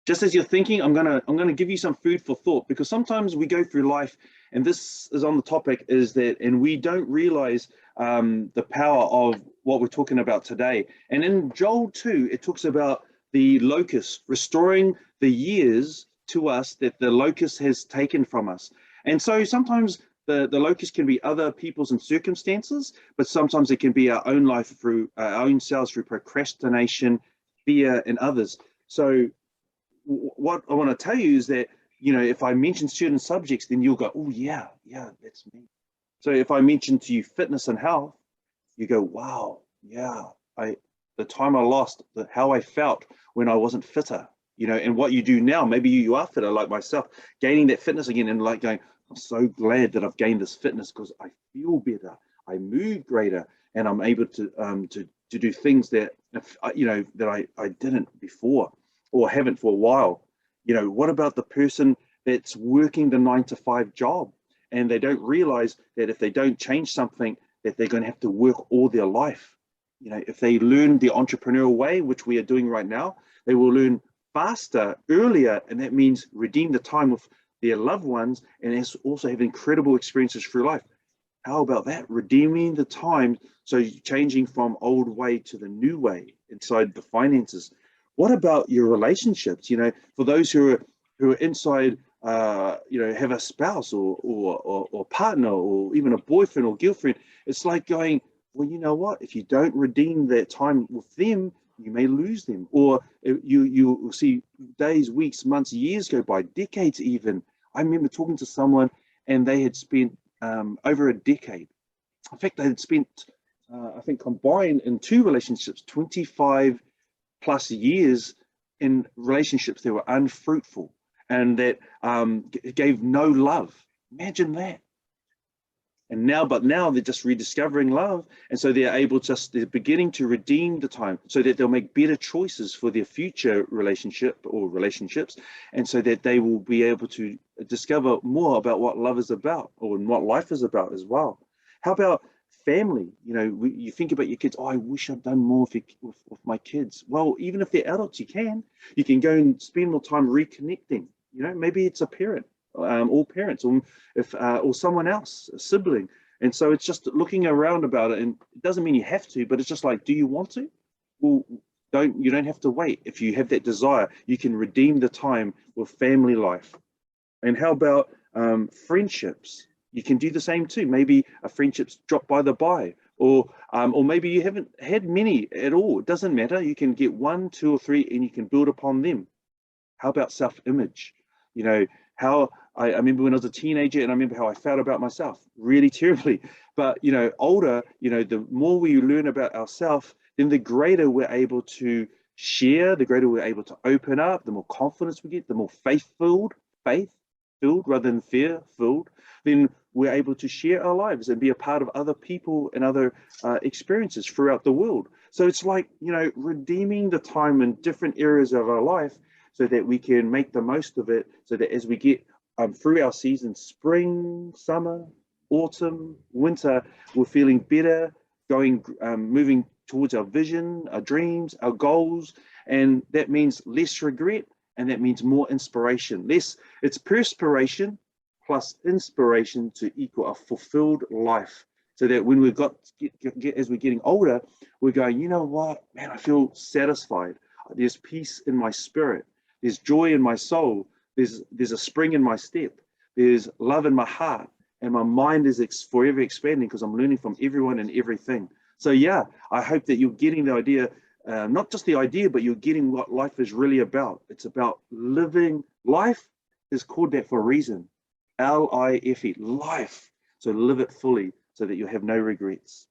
just as you're thinking, I'm gonna give you some food for thought, because sometimes we go through life, and this is on the topic, is that, and we don't realize the power of what we're talking about today. And in Joel 2, it talks about the locust restoring the years to us that the locust has taken from us. And so sometimes the locust can be other people's and circumstances, but sometimes it can be our own life through our own selves, through procrastination, fear, and others. So what I want to tell you is that, if I mention certain subjects, then you'll go, oh yeah, that's me. So if I mention to you fitness and health, you go, wow, yeah, the time I lost, how I felt when I wasn't fitter, and what you do now, maybe you are fitter like myself, gaining that fitness again, and like going, I'm so glad that I've gained this fitness because I feel better, I move greater, and I'm able to do things that, that I didn't before, or haven't for a while. What about the person that's working the 9-to-5 job, and they don't realize that if they don't change something, that they're going to have to work all their life? If they learn the entrepreneurial way, which we are doing right now, they will learn faster, earlier, and that means redeem the time with their loved ones, and also have incredible experiences through life. How about that? Redeeming the time, so changing from old way to the new way inside the finances. What about your relationships? For those who are inside, have a spouse or partner, or even a boyfriend or girlfriend, it's like going, well, you know what? If you don't redeem that time with them, you may lose them, or you will see days, weeks, months, years go by, decades even. I remember talking to someone, and they had spent over a decade. In fact, they had spent, I think, combined in 2 relationships, 25 plus years in relationships that were unfruitful, and that gave no love. Imagine that. And now they're just rediscovering love, and so they're beginning to redeem the time, so that they'll make better choices for their future relationship or relationships, and so that they will be able to discover more about what love is about, or what life is about as well. How about family? You think about your kids. Oh, I wish I'd done more with my kids. Well, even if they're adults, you can go and spend more time reconnecting. Maybe it's a parent, all parents, or someone else, a sibling. And so it's just looking around about it, and it doesn't mean you have to, but it's just like, do you want to? Well, you don't have to wait. If you have that desire, you can redeem the time with family life. And how about friendships? You can do the same too. Maybe a friendship's dropped by the by, or maybe you haven't had many at all. It doesn't matter. You can get 1, 2, or 3, and you can build upon them. How about self-image? How I remember when I was a teenager, and I remember how I felt about myself really terribly. But older, the more we learn about ourselves, then the greater we're able to share, the greater we're able to open up, the more confidence we get, the more faith-filled rather than fear-filled, then we're able to share our lives and be a part of other people and other experiences throughout the world. So it's like, redeeming the time in different areas of our life, so that we can make the most of it, so that as we get through our seasons, spring, summer, autumn, winter, we're feeling better, moving towards our vision, our dreams, our goals. And that means less regret, and that means more inspiration. It's perspiration plus inspiration to equal a fulfilled life. So that when as we're getting older, we're going, you know what, man, I feel satisfied. There's peace in my spirit. There's joy in my soul. There's a spring in my step. There's love in my heart, and my mind is forever expanding because I'm learning from everyone and everything. So yeah, I hope that you're getting the idea, not just the idea, but you're getting what life is really about. It's about living. Life is called that for a reason. L-I-F-E, life. So live it fully, so that you'll have no regrets.